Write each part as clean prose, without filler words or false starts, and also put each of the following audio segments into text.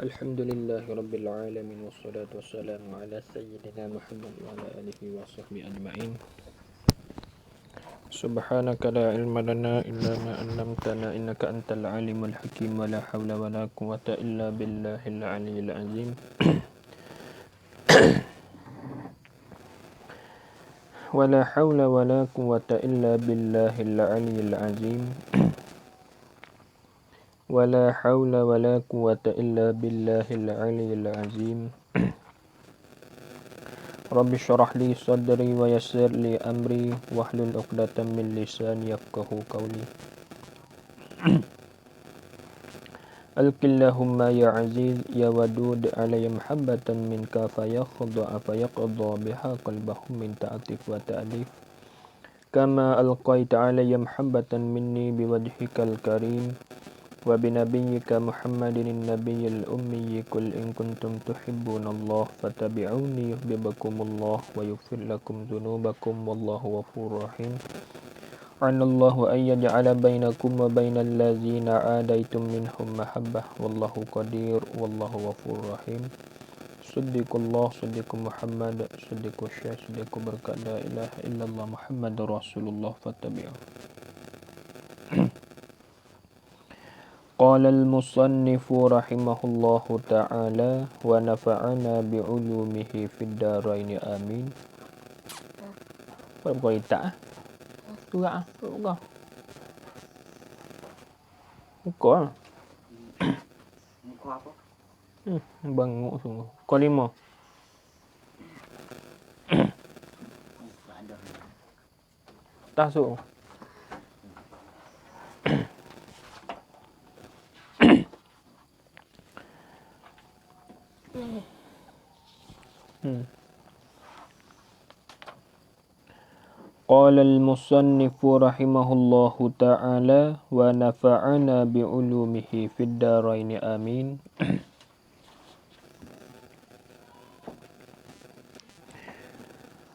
Alhamdulillahi Rabbil Alamin. Wassalatu wassalamu ala sayyidina Muhammad wa ala alihi wa sahbihi ajma'in. Subhanaka la ilma lana illa ma 'allamtana innaka antal alimul hakim. Wa la hawla wa la quwwata illa billahil aliyyil azim. Wa la hawla wa la quwwata illa billahil aliyyil azim. Wa la hawla wa la quwwata illa billahil aliyyil azim. Rabbi syrah li sadri wa yassir li amri wahlul 'uqdatam min lisani yafqahu qawli. Alqillahumma ya aziz ya wadud alayya mahabbatan minka fayakhda'a fayaqdha biha qalbahum min ta'atif wa ta'lif. Kama alqaita alayya mahabbatan minni biwajhikal karim wa binabiyyika Muhammadin nabiyil ummi qul in kuntum tuhibbunallah fattabi'uni yuhibbukumullah wa yaghfir lakum dhunubakum wallahu ghafurur rahim. Anallahu an yaj'ala bainakum wa bainal ladzina 'adaitum minhum mahabbah wallahu qadir wallahu ghafurur rahim. Siddiqullah siddiqu Muhammad siddiqu syekh siddiqu berkat la ilaha illallah Muhammadur Rasulullah fattabi'u. Qala al-musannifu rahimahullahu ta'ala wa nafa'ana bi'ulumihi fid dharain amin. Apa kau tak? Tuak kau. Kau. Muka apa? Banguk sungguh. Kau 5. Ada. Tasuk. Qala al-musannifu rahimahullahu ta'ala wa nafa'ana bi'ulumihi fid dharain amin.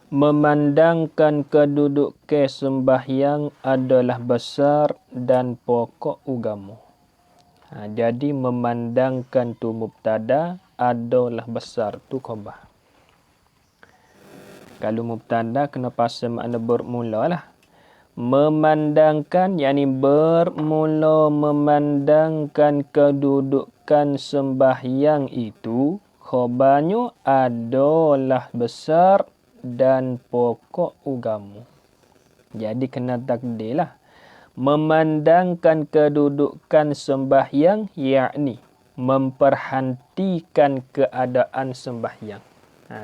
Memandangkan kedudukan sembahyang adalah besar dan pokok agama. Jadi memandangkan tu mubtada adalah besar tu khabar. Kalau mubtada kena pasal makna bermula lah. Memandangkan yakni bermula memandangkan kedudukan sembahyang itu khabarnya adalah besar dan pokok agama. Jadi kena takdir lah. Memandangkan kedudukan sembahyang yakni memperhatikan keadaan sembahyang.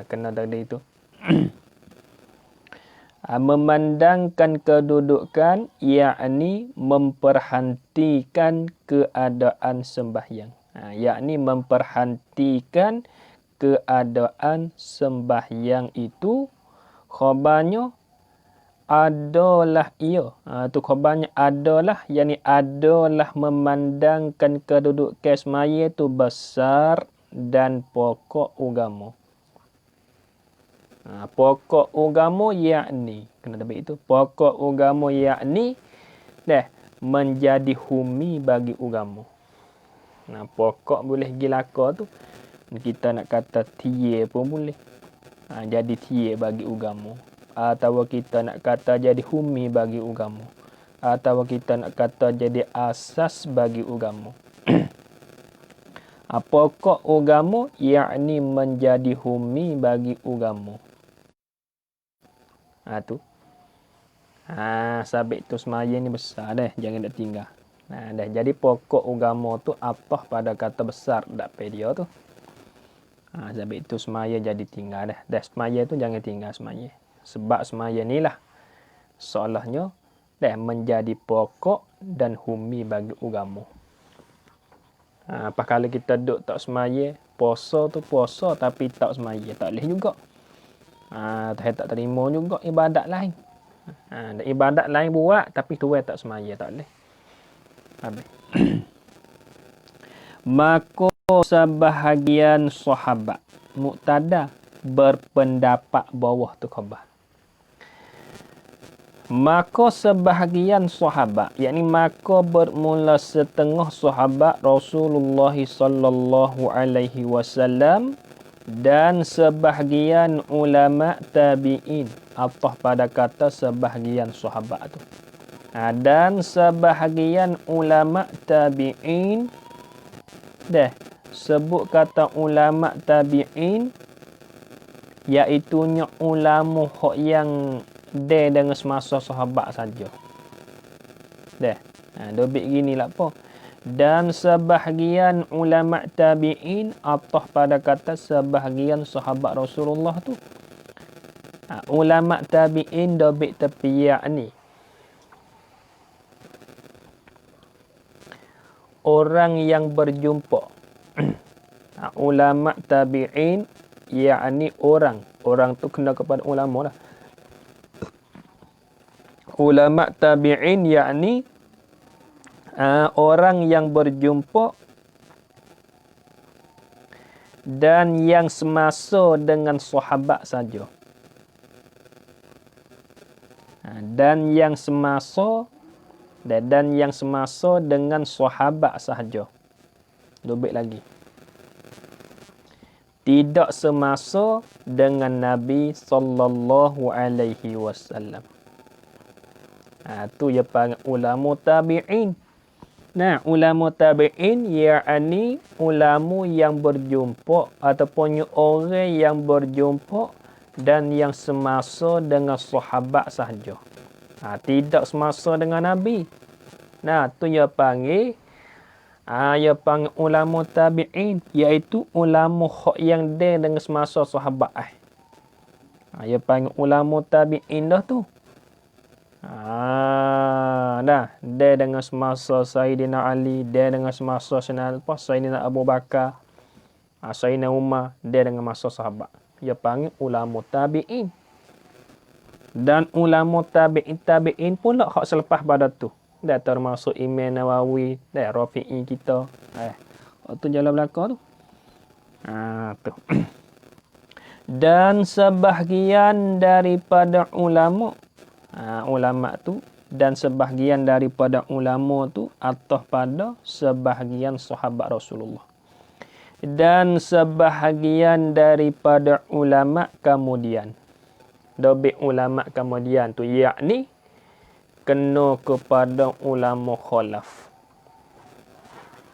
Kena takdir itu. Memandangkan kedudukan yakni memperhatikan keadaan sembahyang. Yakni memperhatikan keadaan sembahyang itu khabarnya adalah ia. Tu khabarnya adalah yakni adalah memandangkan kedudukan semaya itu besar dan pokok agama. Pokok agama yakni kena dabik itu. Pokok agama yakni menjadi humi bagi agama. Pokok boleh gilaka tu kita nak kata tiye pun boleh. Jadi tiye bagi agama. Atau kita nak kata jadi humi bagi agama. Atau kita nak kata jadi asas bagi agama. Pokok agama yakni menjadi humi bagi agama. Tu. Sabit tu semaya ni besar dah, jangan nak tinggal. Dah jadi pokok agama tu atah pada kata besar dak pe dia tu. Sabit tu semaya jadi tinggal dah. Dah semaya tu jangan tinggal semaya. Sebab semaya ni lah seolahnya dah menjadi pokok dan humi bagi agama. Apa kalau kita duduk tak semaya, puasa tu puasa tapi tak semaya, tak boleh juga. Tak terima juga ibadat lain. Ibadat lain buat tapi tuai tak semaya, tak boleh. Habis. Maka sebahagian sahabat muktada berpendapat bawah tu khabar. Maka sebahagian sahabat, yakni maka bermula setengah sahabat Rasulullah sallallahu alaihi wasallam dan sebahagian ulama tabi'in, atau pada kata sebahagian sahabat tu. Dan sebahagian ulama tabi'in, sebut kata ulama tabi'in, iaitunya ulama hak yang dengan semasa sahabat saja. Dobit gini lah apa. Dan sebahagian ulama tabi'in atau pada kata sebahagian sahabat Rasulullah tu. Ulama tabi'in dobit tepiak ni. Orang yang berjumpa. Ulama tabi'in yakni orang tu kena kepada ulama lah. Ulama tabi'in yakni orang yang berjumpa dan yang semasa dengan sahabat saja. Dan yang semasa dengan sahabat sahaja. Dobit lagi. Tidak semasa dengan Nabi sallallahu alaihi wasallam. Tu dia panggil ulama tabi'in. Ulama tabi'in yakni ulama yang berjumpa ataupun orang yang berjumpa dan yang semasa dengan sahabat sahaja. Tidak semasa dengan Nabi. Tu dia panggil ulama tabi'in, iaitu ulama hak yang dengan semasa sahabat. Dia panggil ulama tabi'in dah tu. Dia dengan semasa Sayyidina Ali, dia dengan semasa Sayyidina Abu Bakar, Sayyidina Umar, dia dengan masa sahabat. Dia panggil ulama tabi'in. Dan ulama tabi'in pula hak selepas pada tu. Dia termasuk Imam Nawawi, dia Rafi'i kita. Waktu jalan belakang tu. Tu. Dan sebahagian daripada ulama tu dan sebahagian daripada ulama tu atas pada sebahagian sahabat Rasulullah. Dan sebahagian daripada ulama kemudian. Dobit ulama kemudian tu yakni kena kepada ulama khalaf.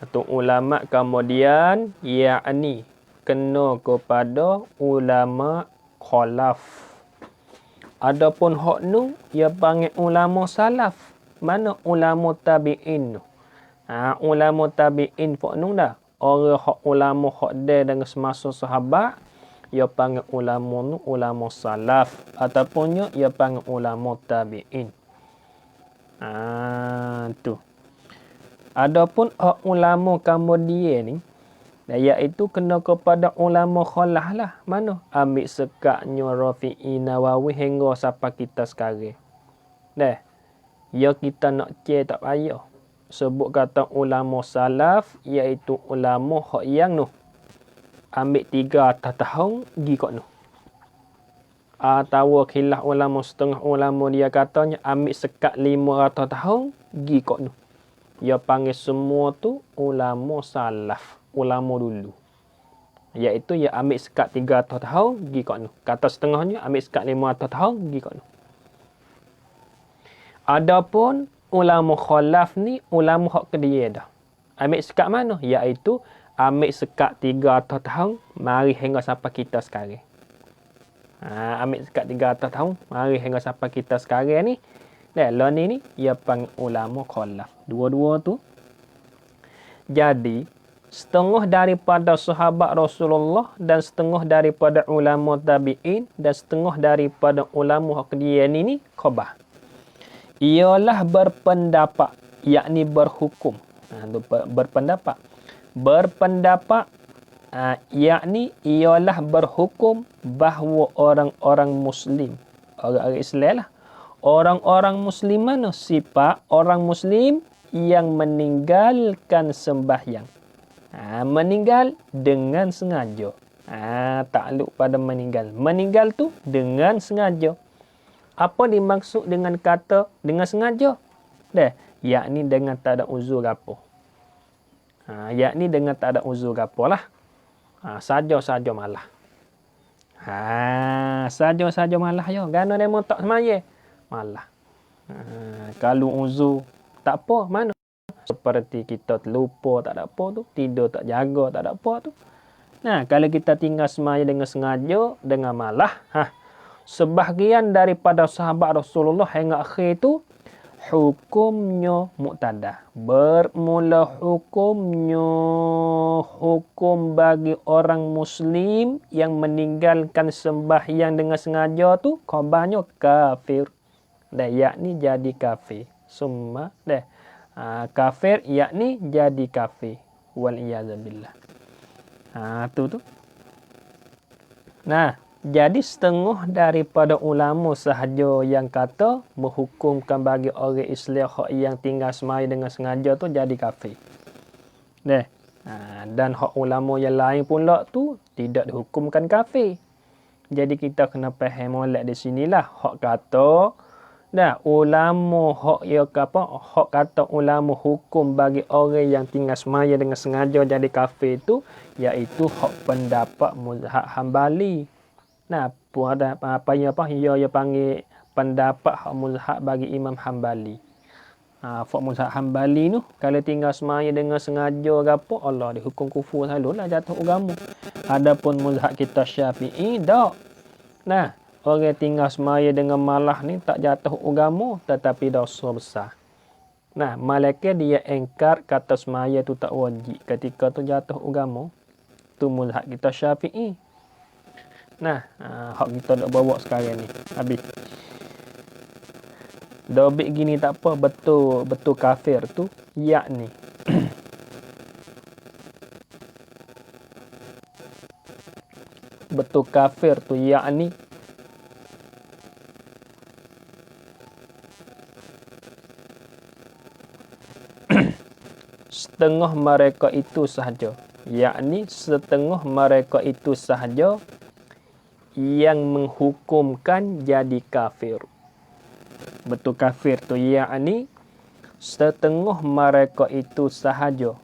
Atau ulama kemudian yakni kena kepada ulama khalaf. Adapun hak nu ia panggil ulama salaf. Mana ulama tabi'in tu? Ulama tabi'in hak nu dah. Orang hak ulama hak dia dengan semasa sahabat, ia panggil ulama nu ulama salaf ataupun ia panggil ulama tabi'in. Tu. Adapun hak ulama kemudian ni, iaitu kena kepada ulama khalaf lah. Mana? Ambil sekaknya Rafi'i, Nawawi hingga sampai kita sekarang. Ya kita nak cek tak payah. Sebut kata ulama salaf, iaitu ulama hak yang nu ambil 3 tahun pergi kat nu. Atau khilaf ulama setengah ulama dia katanya ambil sekat 500 tahun pergi kat nu. Dia panggil semua tu ulama salaf, ulama dulu. Iaitu ia ambil sekat 300 tahun pergi kat nu. Kata setengahnya ambil sekat 500 tahun pergi kat nu. Adapun ulama khalaf ni ulama hak kedia dah. Ambil sekat mana? Iaitu ambil sekat 300 tahun mari hingga sampai kita sekarang. Ambil sekat 300 tahun mari hingga sampai kita sekarang ni. Lah ni ia panggil ulama khalaf. Dua-dua tu. Jadi setengah daripada sahabat Rasulullah dan setengah daripada ulama tabi'in dan setengah daripada ulama hak kedia ni khabar. Ialah berpendapat, yakni berhukum. Berpendapat. Berpendapat, yakni ialah berhukum bahawa orang-orang Muslim, orang-orang Islam lah, orang-orang Muslim mana? Sifat orang Muslim yang meninggalkan sembahyang. Meninggal dengan sengaja. Takluk pada meninggal. Meninggal tu dengan sengaja. Apa dimaksud dengan kata dengan sengaja? Dah, yakni dengan tak ada uzur apa. Yakni dengan tak ada uzur apalah. Saja-saja malah. Saja-saja malah yo. Gana demo tak semaya. Malah. Kalau uzur tak apa, mana? Seperti kita terlupa tak ada apa tu, tidur tak jaga tak ada apa tu. Nah, kalau kita tinggal semaya dengan sengaja, dengan malah, sebahagian daripada sahabat Rasulullah hingga akhir tu hukumnya muqtadah. Bermula hukumnya hukum bagi orang muslim yang meninggalkan sembahyang dengan sengaja tu khabarnya kafir. Dah, yakni jadi kafir. Summa dah. Kafir yakni jadi kafir. Wal iyazabillah. Tu. Nah, jadi setengah daripada ulama sahaja yang kata menghukumkan bagi orang Islam yang tinggal semaya dengan sengaja tu jadi kafir. Dan hak ulama yang lain pula tu tidak dihukumkan kafir. Jadi kita kena faham molek di sinilah hak kata ulama hak kata ulama hukum bagi orang yang tinggal semaya dengan sengaja jadi kafir tu iaitu hak pendapat mazhab Hambali. Nah, ia panggil pendapat hak mazhab bagi Imam Hambali. Hak mazhab Hambali tu kalau tinggal semaya dengan sengaja gapo Allah dihukum kufur selalulah jatuh agama. Adapun mazhab kita Syafi'i dak. Nah, orang tinggal semaya dengan malah ni tak jatuh agama tetapi dosa besar. Nah, malaikat dia engkar kata semaya tu tak wajib ketika tu jatuh agama. Tu mazhab kita Syafi'i. Nah, hak kita nak bawa sekarang ni. Habis. Dobik gini tak apa, betul kafir tu yakni betul kafir tu yakni setengah mereka itu sahaja. Yakni setengah mereka itu sahaja yang menghukumkan jadi kafir. Betul kafir tu yakni setengah mereka itu sahaja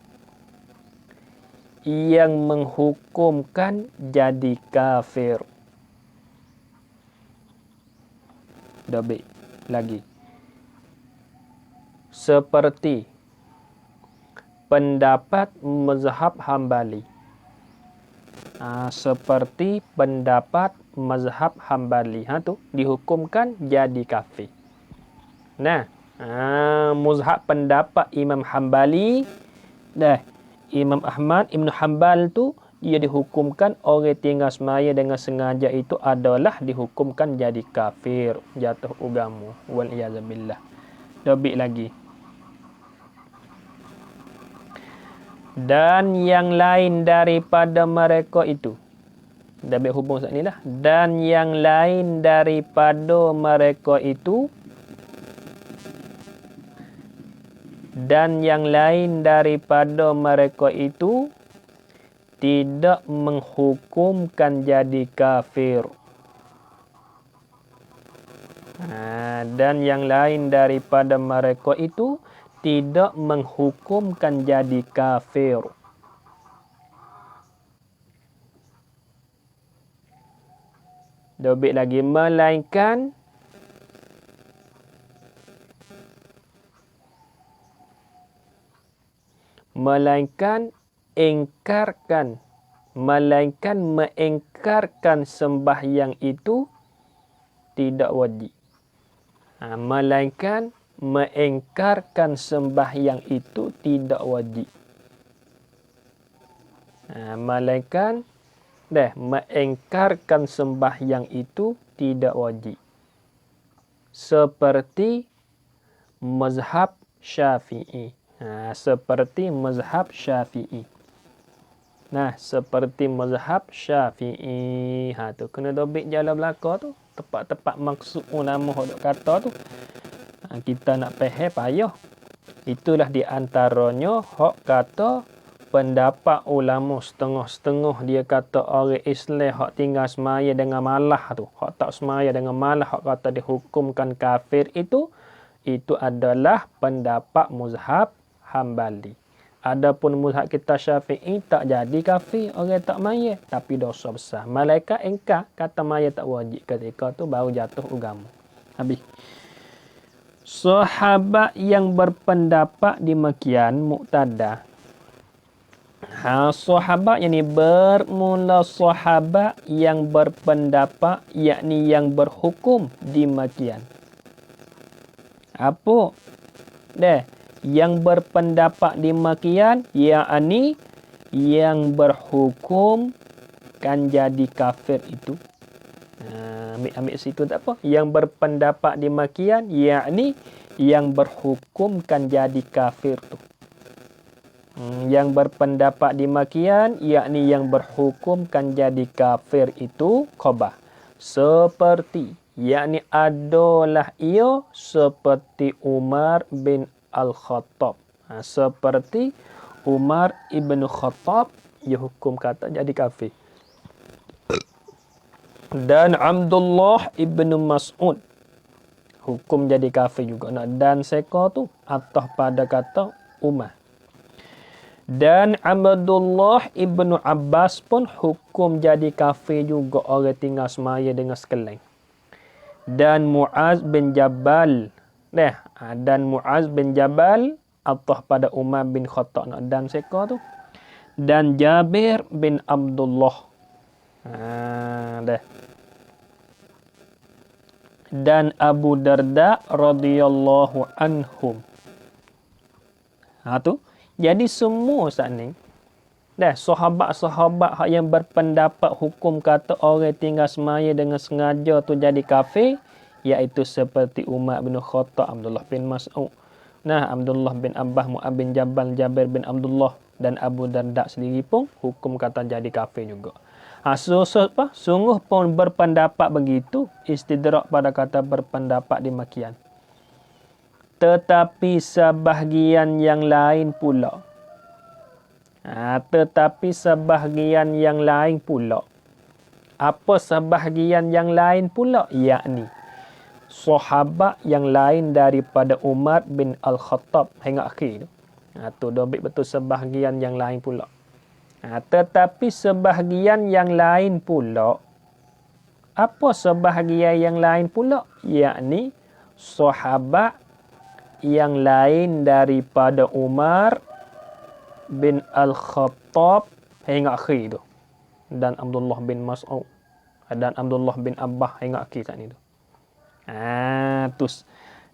yang menghukumkan jadi kafir. Dobik lagi. Seperti pendapat mazhab Hambali. Seperti pendapat mazhab Hambali tu dihukumkan jadi kafir. Nah, mazhab pendapat Imam Hambali Imam Ahmad Ibn Hanbal tu dia dihukumkan orang tinggal semaya dengan sengaja itu adalah dihukumkan jadi kafir, jatuh agama. Wal iyazabillah. Dobik lagi. Dan yang lain daripada mereka itu. Dah ambil hubung saat ni lah. Dan yang lain daripada mereka itu. Dan yang lain daripada mereka itu. Tidak menghukumkan jadi kafir. Dan yang lain daripada mereka itu. Tidak menghukumkan jadi kafir. Dobik lagi. Melainkan mengingkarkan sembahyang itu tidak wajib. Melainkan mengingkarkan sembahyang itu tidak wajib. Melainkan mengingkarkan sembahyang itu tidak wajib. Seperti mazhab Syafi'i. Seperti mazhab Syafi'i. Nah, seperti mazhab Syafi'i. Tu kena dobik jalan belakang tu. Tepat-tepat maksud ulama hok kata tu. Kita nak faham payah. Itulah di antaranya hak kata pendapat ulama setengah-setengah dia kata orang Islam hak tinggal semaya dengan malah tu, hak tak semaya dengan malah, hak kata dihukumkan kafir itu adalah pendapat mazhab Hambali. Adapun mazhab kita Syafi'i tak jadi kafir orang tak maya, tapi dosa besar. Malaikat engkar kata maya tak wajib, ketika tu baru jatuh agama. Habis. Sahabat yang berpendapat demikian Muqtada. Sahabat yang ni bermula sahabat yang berpendapat, yakni yang berhukum demikian. Apa? Yang berpendapat demikian, yakni yang berhukum kan jadi kafir itu. Ambil situ tak apa. Yang berpendapat demikian, yakni yang berhukumkan jadi kafir tu. Yang berpendapat demikian, yakni yang berhukumkan jadi kafir itu khabah. Seperti, yakni adalah ia seperti Umar bin Al-Khattab. Seperti Umar ibn Khattab, ia hukum kata jadi kafir. Dan Abdullah ibn Mas'ud hukum jadi kafir juga. Dan seka tu atas pada kata Umar. Dan Abdullah ibn Abbas pun hukum jadi kafir juga orang tinggal semaya dengan sekelain. Dan Muaz bin Jabal. Dan Muaz bin Jabal atas pada Umar bin Khattab. Dan seka tu. Dan Jabir bin Abdullah. Dan Abu Darda radhiyallahu anhum. Tu. Jadi semua saat ni sahabat-sahabat yang berpendapat hukum kata orang tinggal semaya dengan sengaja tu jadi kafir, iaitu seperti Umar bin Khattab, Abdullah bin Mas'ud, Abdullah bin Abbas, Mu'ad bin Jabal, Jabir bin Abdullah dan Abu Darda sendiri pun hukum kata jadi kafir juga. Sungguh pun berpendapat begitu, istidrak pada kata berpendapat demikian. Tetapi sebahagian yang lain pula. Apa sebahagian yang lain pula? Yakni sahabat yang lain daripada Umar bin Al-Khattab hingga akhir. Tu dobit betul sebahagian yang lain pula. Tetapi sebahagian yang lain pula. Apa sebahagian yang lain pula? Yakni sahabat yang lain daripada Umar bin Al-Khattab hingga akhir tu. Dan Abdullah bin Mas'ud dan Abdullah bin Abbas hingga akhir saat itu.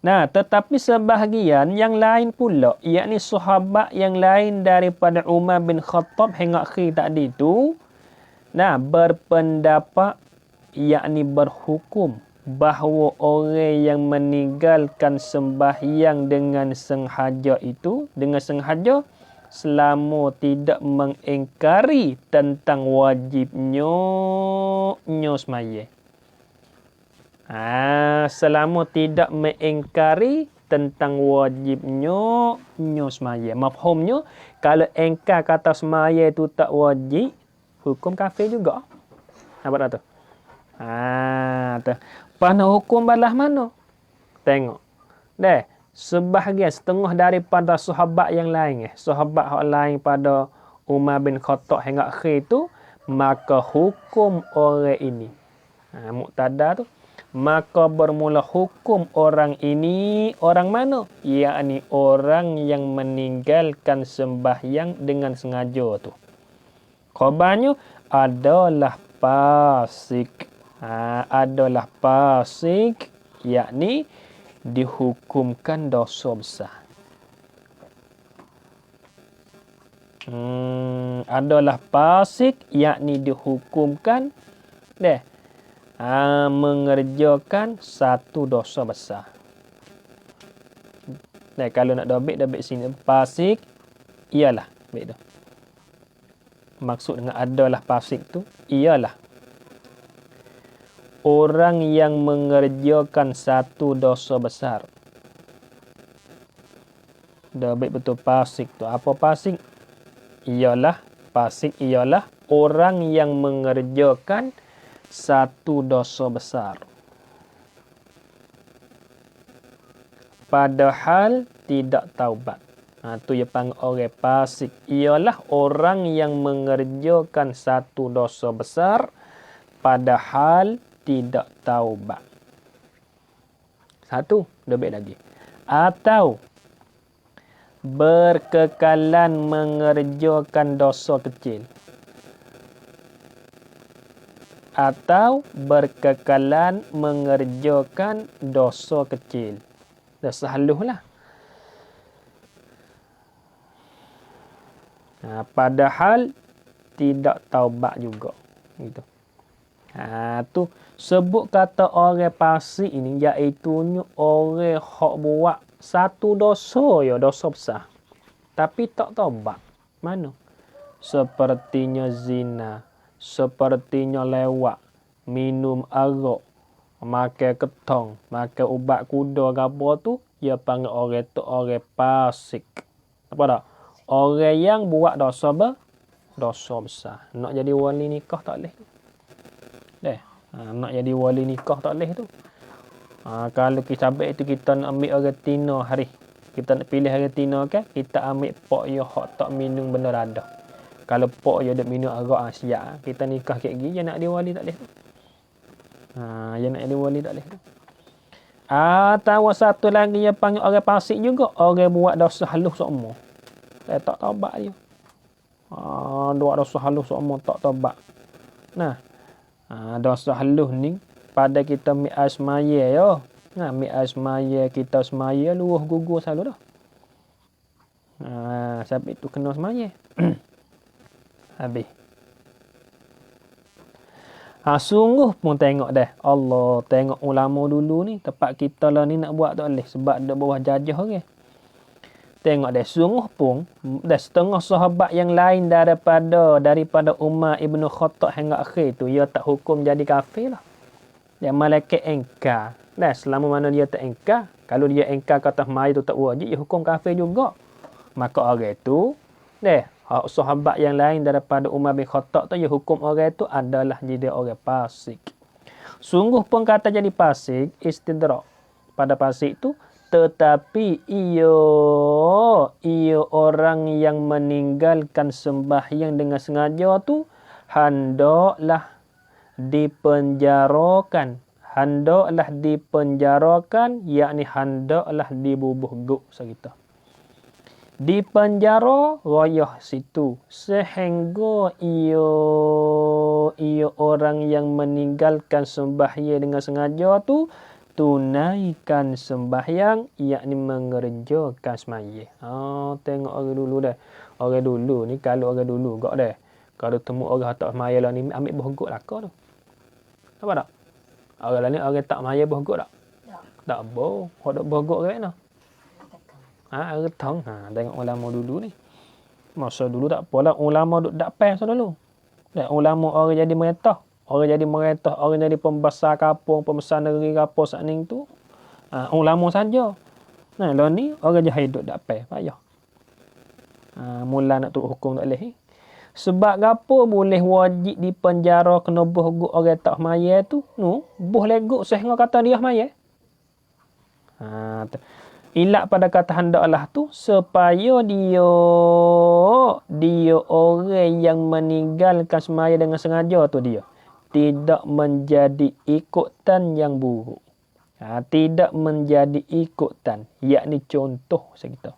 Tetapi sebahagian yang lain pula, yakni sahabat yang lain daripada Umar bin Khattab hingga akhir tadi tu, berpendapat, yakni berhukum bahawa orang yang meninggalkan sembahyang dengan sengaja selama tidak mengingkari tentang wajibnya semaya. Selama tidak mengingkari tentang wajibnya semaya. Mafhumnya, kalau engkar kata semaya itu tak wajib, hukum kafir juga. Nampak tak tu? Pana hukum balas mana? Tengok. Sebahagian setengah daripada sahabat yang lain, sahabat yang lain pada Umar bin Khattab hingga akhir tu, maka hukum orang ini. Muqtada tu. Maka bermula hukum orang ini, orang mana? Yakni orang yang meninggalkan sembahyang dengan sengaja tu. Khabarnya adalah fasik. Adalah fasik, yakni dihukumkan dosa besar. Adalah fasik, yakni dihukumkan mengerjakan satu dosa besar. Kalau nak dobit sini fasik ialah baik tu. Maksud dengan adalah fasik tu ialah orang yang mengerjakan satu dosa besar. Dah baik betul fasik tu. Apa fasik? ialah orang yang mengerjakan satu dosa besar. Padahal tidak taubat. Tu dia panggil orang fasik. Ialah orang yang mengerjakan satu dosa besar padahal tidak taubat. Satu, lebih lagi. Atau berkekalan mengerjakan dosa kecil. Atau berkekalan mengerjakan dosa kecil. Dosa halus lah. Padahal tidak taubat juga. Gitu. Tu sebut kata orang fasik ini iaitu orang hak buat satu dosa dosa besar. Tapi tak taubat. Mana? Sepertinya zina, sepertinya lewat, minum arak, makan ketong, makan ubat kuda ke apa tu, dia panggil orang tu orang fasik. Apa tak? Orang yang buat dosa besar. Nak jadi wali nikah tak boleh. Nak jadi wali nikah tak boleh tu. Kalau kita sabit itu kita nak ambil orang tina hari. Kita nak pilih orang tina kan, kita ambil pok yo hak tak minum benda rada. Kalau pok yo dak minum arak siap. Kita nikah kayak gini, dia nak jadi wali tak boleh tu. Dia nak jadi wali tak boleh tu. Atau satu lagi yang panggil orang fasik juga, orang buat dosa halus semua. Tak taubat dia. Buat dosa halus semua tak taubat. Dosa halus ni pada kita mi'as maya yo. Mi'as maya kita semaya luah gugur selalu dah. Sampai tu kena semaya. Habis. Sungguh pun tengok dah. Allah tengok ulama dulu ni tempat kita lah ni nak buat tak boleh sebab ada bawah jajah orang. Tengok dah sungguh pun dah setengah sahabat yang lain daripada Umar Ibn Khattab hingga akhir tu dia tak hukum jadi kafir lah. Dia malaikat engkar. Dah selama mana dia tak engkar, kalau dia engkar kata mai tu tak wajib dia hukum kafir juga. Maka orang tu sahabat yang lain daripada Umar bin Khattab tu dia hukum orang tu adalah jadi orang fasik. Sungguh pun kata jadi fasik istidrak pada fasik tu, tetapi ia orang yang meninggalkan sembahyang dengan sengaja tu hendaklah dipenjarakan, yakni hendaklah dibubuh guk segitu. Dipenjara royah situ sehingga ia orang yang meninggalkan sembahyang dengan sengaja tu tunaikan sembahyang, yakni mengerjakan sembahyang. Tengok orang dulu dah. Orang dulu ni kalau orang dulu gak dah. Kalau temu orang tak sembahyang lah ni ambil berhuguk laka tu. Apa tak? Orang lain ni orang tak sembahyang berhuguk tak? Tak boh. Hok dak berhuguk ke mana? Retang. Tengok ulama dulu ni. Masa dulu tak apalah ulama duk dak pai masa dulu. Ulama orang jadi merintah. Orang jadi pembesar kampung, pembesar negeri kampung sakning tu. Ulama saja. Lah ni orang jahil duk dak pai, payah. Mula nak tu hukum tak boleh. Sebab gapo boleh wajib dipenjara kena berhuguk orang tak semaya tu? Buh leguk sehingga kata dia semaya. Ilat pada kata hendaklah tu supaya dia orang yang meninggalkan semaya dengan sengaja tu dia tidak menjadi ikutan yang buruk. Tidak menjadi ikutan, yakni contoh segitu.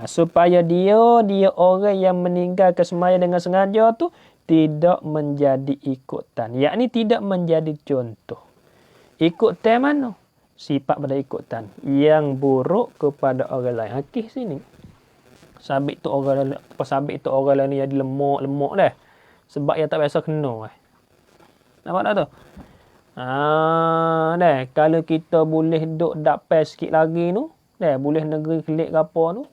Supaya dia orang yang meninggalkan semaya dengan sengaja tu tidak menjadi ikutan, yakni tidak menjadi contoh. Ikutan mana? Sifat pada ikutan yang buruk kepada orang lain. Hakis sini. Sabit tu orang lain ni jadi lemuk dah. Sebab dia tak biasa kena. Nampak tak tu? Dah kalau kita boleh duk dapat sikit lagi tu, dah boleh negeri kelik ke apa tu.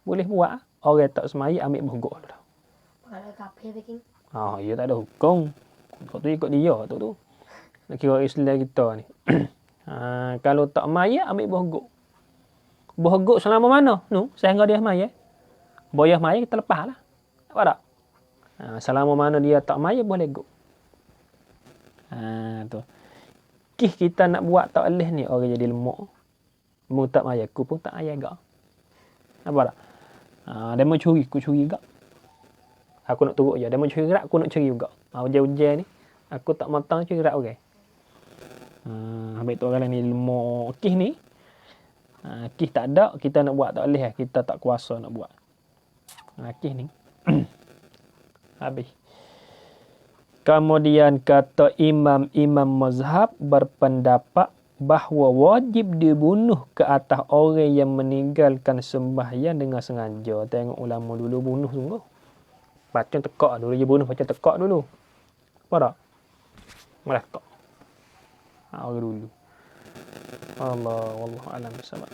Boleh buat orang tak semaya ambil berhuguk tu. Kalau kafir bikin. Dia tak ada hukum. Kau tu ikut dia tu. Nak kira Islam kita ni. Kalau tak maya ambil berhuguk. Berhuguk selama mana? Sehingga dia maya. boyah maya kita lepas lah. Apa tak? Selama mana dia tak maya boleh go. Tu. Kih kita nak buat tak leh ni orang jadi lemuk. Mu tak maya, aku pun tak maya gak. Apa tak? Dia mau curi, aku curi gak. Aku nak turut je. Dia mau curi rak, aku nak curi juga. Hujan-hujan ni, aku tak matang curi rak orang. Habis tu orang ni lemuk. Kih ni, kih tak ada, kita nak buat tak leh. Kita tak kuasa nak buat. Kih ni. Habis. Kemudian kata imam-imam mazhab berpendapat bahawa wajib dibunuh ke atas orang yang meninggalkan sembahyang dengan sengaja. Tengok ulama dulu bunuh sungguh. Baca tekak dulu je bunuh, baca tekak dulu. Apa tak? Malah tekak. Orang dulu. Allah alam bisawab.